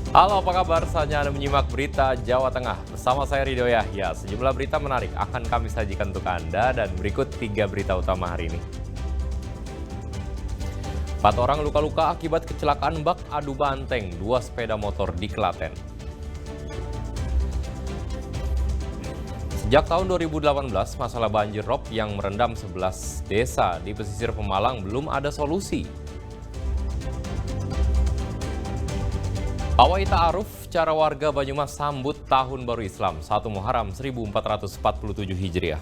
Halo, apa kabar? Saatnya Anda menyimak berita Jawa Tengah. Bersama saya Ridho Yahya, sejumlah berita menarik akan kami sajikan untuk Anda dan berikut 3 berita utama hari ini. 4 orang luka-luka akibat kecelakaan bak adu banteng 2 sepeda motor di Klaten. Sejak tahun 2018, masalah banjir rob yang merendam 11 desa di pesisir Pemalang belum ada solusi. Pawai Ta'aruf, cara warga Banyumas sambut Tahun Baru Islam 1 Muharram 1447 Hijriah.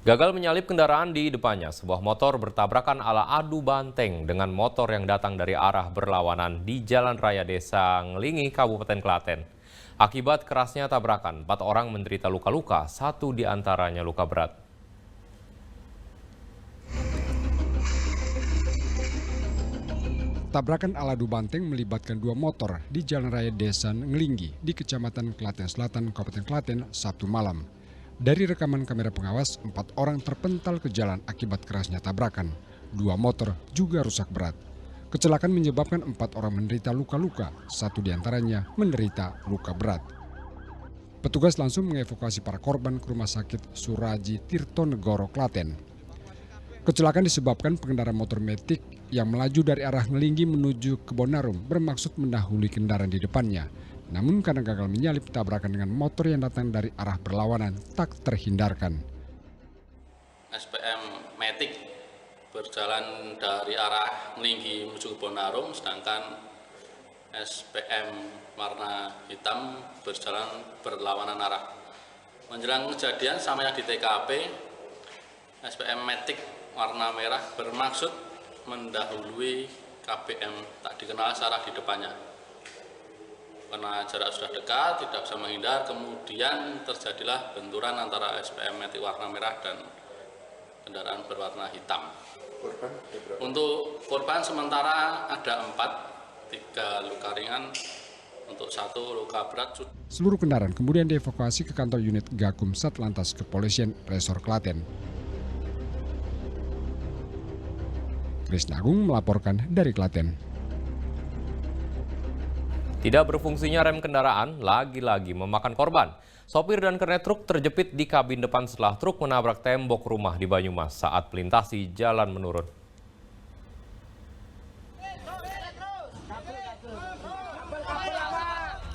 Gagal menyalip kendaraan di depannya, sebuah motor bertabrakan ala adu banteng dengan motor yang datang dari arah berlawanan di Jalan Raya Desa Ngelingi, Kabupaten Klaten. Akibat kerasnya tabrakan, 4 orang menderita luka-luka, 1 diantaranya luka berat. Tabrakan ala adu banteng melibatkan 2 motor di Jalan Raya Desa Ngelinggi di Kecamatan Klaten Selatan, Kabupaten Klaten, Sabtu malam. Dari rekaman kamera pengawas, 4 orang terpental ke jalan akibat kerasnya tabrakan. 2 motor juga rusak berat. Kecelakaan menyebabkan 4 orang menderita luka-luka, 1 diantaranya menderita luka berat. Petugas langsung mengevakuasi para korban ke Rumah Sakit Suraji Tirtonegoro, Klaten. Kecelakaan disebabkan pengendara motor metik yang melaju dari arah Ngelinggi menuju Kebonarum bermaksud mendahului kendaraan di depannya. Namun karena gagal menyalip, tabrakan dengan motor yang datang dari arah berlawanan tak terhindarkan. SPM Matic berjalan dari arah Ngelinggi menuju Kebonarum, sedangkan SPM warna hitam berjalan berlawanan arah. Menjelang kejadian sampainya di TKP, SPM Matic warna merah bermaksud mendahului KBM tak dikenal searah di depannya. Karena jarak sudah dekat, tidak bisa menghindar, kemudian terjadilah benturan antara SPM Matic warna merah dan kendaraan berwarna hitam. Untuk korban sementara ada 4, 3 luka ringan, untuk 1 luka berat. Seluruh kendaraan kemudian dievakuasi ke kantor unit Gakum Satlantas Kepolisian Resor Klaten. Krisna Agung melaporkan dari Klaten. Tidak berfungsinya rem kendaraan lagi-lagi memakan korban. Sopir dan kernet truk terjepit di kabin depan setelah truk menabrak tembok rumah di Banyumas saat melintasi jalan menurun.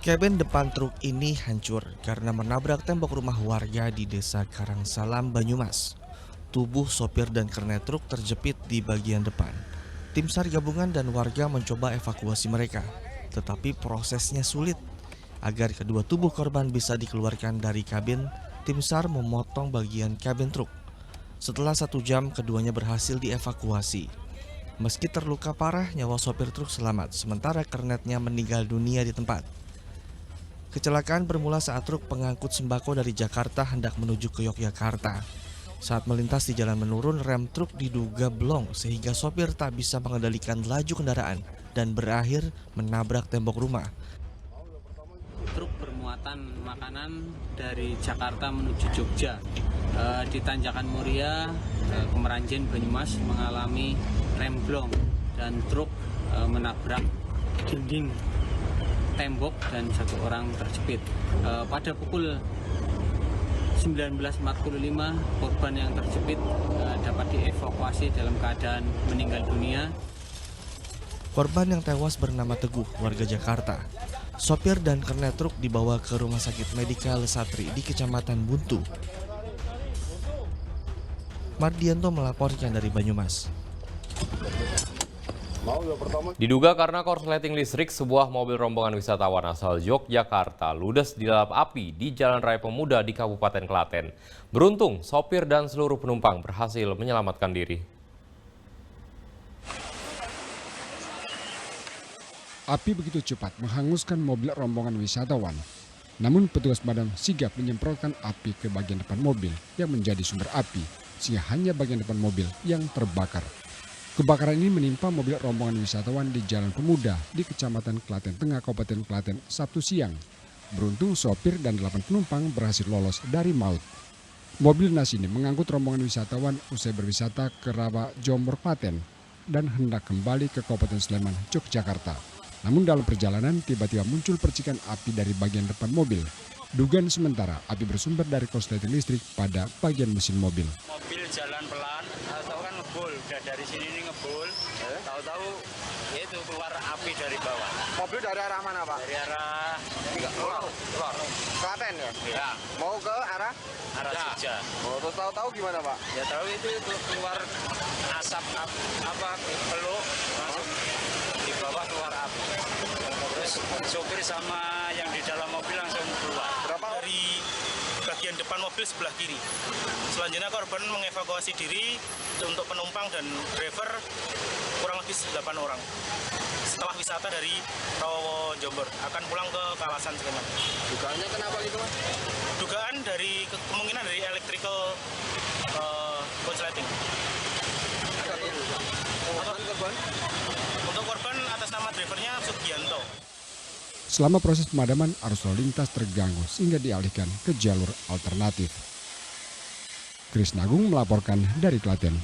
Kabin depan truk ini hancur karena menabrak tembok rumah warga di Desa Karangsalam, Banyumas. Tubuh sopir dan kernet truk terjepit di bagian depan. Tim SAR gabungan dan warga mencoba evakuasi mereka, tetapi prosesnya sulit. Agar kedua tubuh korban bisa dikeluarkan dari kabin, tim SAR memotong bagian kabin truk. Setelah 1 jam, keduanya berhasil dievakuasi. Meski terluka parah, nyawa sopir truk selamat, sementara kernetnya meninggal dunia di tempat. Kecelakaan bermula saat truk pengangkut sembako dari Jakarta hendak menuju ke Yogyakarta. Saat melintas di jalan menurun, rem truk diduga blong sehingga sopir tak bisa mengendalikan laju kendaraan dan berakhir menabrak tembok rumah. Truk bermuatan makanan dari Jakarta menuju Jogja di Tanjakan Muria, Kemeranjen, Banyumas mengalami rem blong dan truk menabrak dinding tembok dan 1 orang terjepit. Pada pukul 19.45 korban yang terjepit dapat dievakuasi dalam keadaan meninggal dunia. Korban yang tewas bernama Teguh, warga Jakarta. Sopir dan kernet truk dibawa ke Rumah Sakit Medika Lesatri di Kecamatan Buntu. Mardianto melaporkan dari Banyumas. Diduga karena korsleting listrik, sebuah mobil rombongan wisatawan asal Yogyakarta ludes di lalap api di Jalan Raya Pemuda di Kabupaten Klaten. Beruntung, sopir dan seluruh penumpang berhasil menyelamatkan diri. Api begitu cepat menghanguskan mobil rombongan wisatawan. Namun petugas pemadam sigap menyemprotkan api ke bagian depan mobil yang menjadi sumber api, sehingga hanya bagian depan mobil yang terbakar. Kebakaran ini menimpa mobil rombongan wisatawan di Jalan Pemuda di Kecamatan Klaten Tengah, Kabupaten Klaten, Sabtu siang. Beruntung sopir dan 8 penumpang berhasil lolos dari maut. Mobil dinas ini mengangkut rombongan wisatawan usai berwisata ke Rawa Jombor Klaten dan hendak kembali ke Kabupaten Sleman, Yogyakarta. Namun dalam perjalanan tiba-tiba muncul percikan api dari bagian depan mobil. Dugaan sementara api bersumber dari korsleting listrik pada bagian mesin mobil. Mobil jalan pelan, tahu kan ngebul, udah dari sini nih ngebul, tahu-tahu ya itu keluar api dari bawah. Mobil dari arah mana, Pak? Dari arah keluar. Klaten ya? Ya, Mau ke arah? arah Jogja. Oh, terus tahu-tahu gimana, Pak? Ya tahu itu keluar asap apa peluk langsung di bawah keluar api. Terus sopir sama yang di dalam mobil langsung keluar. Berapa? Dari bagian depan mobil sebelah kiri. Selanjutnya korban mengevakuasi diri untuk penumpang dan driver kurang lebih 8 orang. Setelah wisata dari Rawa Jombor akan pulang ke kawasan Sleman. Dugaannya kenapa gitu, Mas? Dugaan dari kemungkinan dari electrical korsleting. Korban? Untuk korban atas nama drivernya Sugianto. Selama proses pemadaman, arus lalu lintas terganggu sehingga dialihkan ke jalur alternatif. Kris Nagung melaporkan dari Klaten.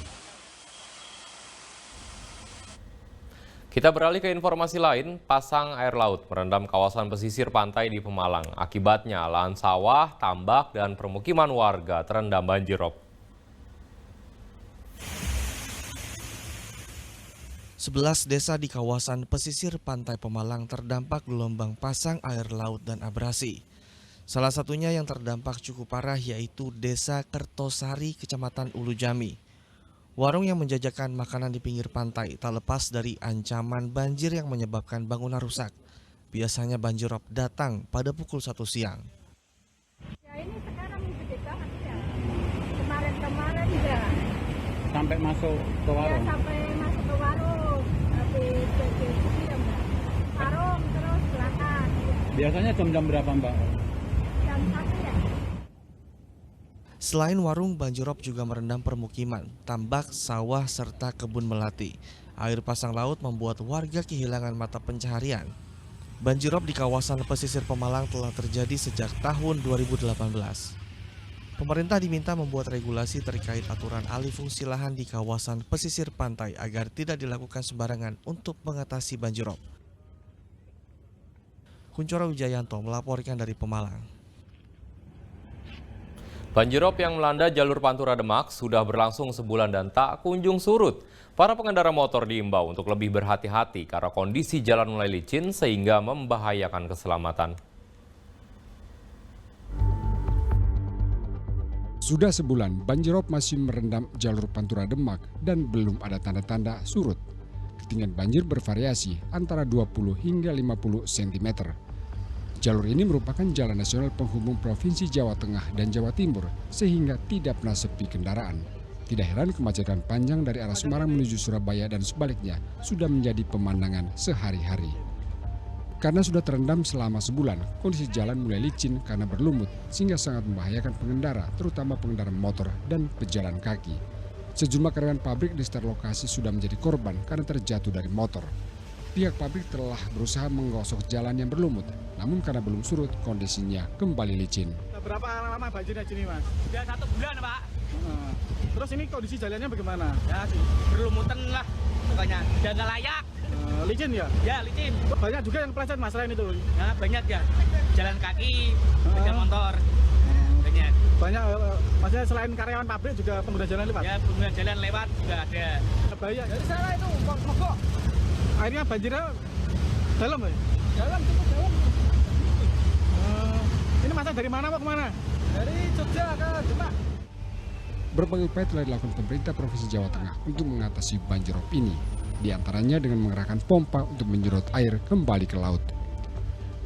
Kita beralih ke informasi lain, pasang air laut merendam kawasan pesisir pantai di Pemalang. Akibatnya lahan sawah, tambak, dan permukiman warga terendam banjir rob. 11 desa di kawasan pesisir pantai Pemalang terdampak gelombang pasang air laut dan abrasi. Salah satunya yang terdampak cukup parah yaitu Desa Kertosari, Kecamatan Ulu Jami. Warung yang menjajakan makanan di pinggir pantai tak lepas dari ancaman banjir yang menyebabkan bangunan rusak. Biasanya banjir rob datang pada pukul 1 siang. Ya ini sekarang gede banget ya. Kemarin-kemarin ya. Sampai masuk ke Ya warung. sampai masuk ke warung. Habis jadi ya Mbak. Warung terus belakang. Ya. Biasanya jam-jam berapa, Mbak? Jam 1 ya. Selain warung, banjirop juga merendam permukiman, tambak, sawah, serta kebun melati. Air pasang laut membuat warga kehilangan mata pencaharian. Banjirop di kawasan pesisir Pemalang telah terjadi sejak tahun 2018. Pemerintah diminta membuat regulasi terkait aturan alih fungsi lahan di kawasan pesisir pantai agar tidak dilakukan sembarangan untuk mengatasi banjirop. Kuncoro Wijayanto melaporkan dari Pemalang. Banjirop yang melanda jalur Pantura Demak sudah berlangsung sebulan dan tak kunjung surut. Para pengendara motor diimbau untuk lebih berhati-hati karena kondisi jalan mulai licin sehingga membahayakan keselamatan. Sudah sebulan, banjirop masih merendam jalur Pantura Demak dan belum ada tanda-tanda surut. Ketinggian banjir bervariasi antara 20 hingga 50 cm. Jalur ini merupakan jalan nasional penghubung Provinsi Jawa Tengah dan Jawa Timur sehingga tidak pernah sepi kendaraan. Tidak heran kemacetan panjang dari arah Semarang menuju Surabaya dan sebaliknya sudah menjadi pemandangan sehari-hari. Karena sudah terendam selama sebulan, kondisi jalan mulai licin karena berlumut sehingga sangat membahayakan pengendara, terutama pengendara motor dan pejalan kaki. Sejumlah karyawan pabrik di sekitar lokasi sudah menjadi korban karena terjatuh dari motor. Pihak pabrik telah berusaha menggosok jalan yang berlumut, namun karena belum surut, kondisinya kembali licin. Berapa lama banjirnya sini, Mas? Sudah 1 bulan, Pak. Terus ini kondisi jalannya bagaimana? Ya, berlumutan lah pokoknya. Dan nggak layak. Licin ya? Ya, licin. Banyak juga yang peleset Mas selain itu. Ya, banyak ya. Jalan kaki, sepeda motor. Banyak. Banyak, maksudnya selain karyawan pabrik juga pengguna jalan lewat? Ya, pengguna jalan lewat juga ada. Bahaya. Dari sana itu, mogok. Airnya banjirnya dalam ya? Dalam, cukup dalam. Ini masa dari mana Pak kemana? Dari Jogja ke Demak. Berbagai upaya telah dilakukan pemerintah Provinsi Jawa Tengah untuk mengatasi banjirop ini, di antaranya dengan mengerahkan pompa untuk menyedot air kembali ke laut.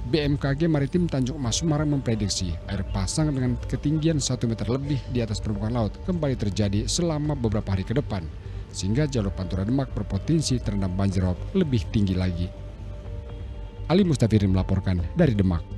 BMKG Maritim Tanjung Emas Semarang memprediksi air pasang dengan ketinggian 1 meter lebih di atas permukaan laut kembali terjadi selama beberapa hari ke depan, sehingga jalur Pantura Demak berpotensi terendam banjirop lebih tinggi lagi. Ali Mustafirin melaporkan dari Demak.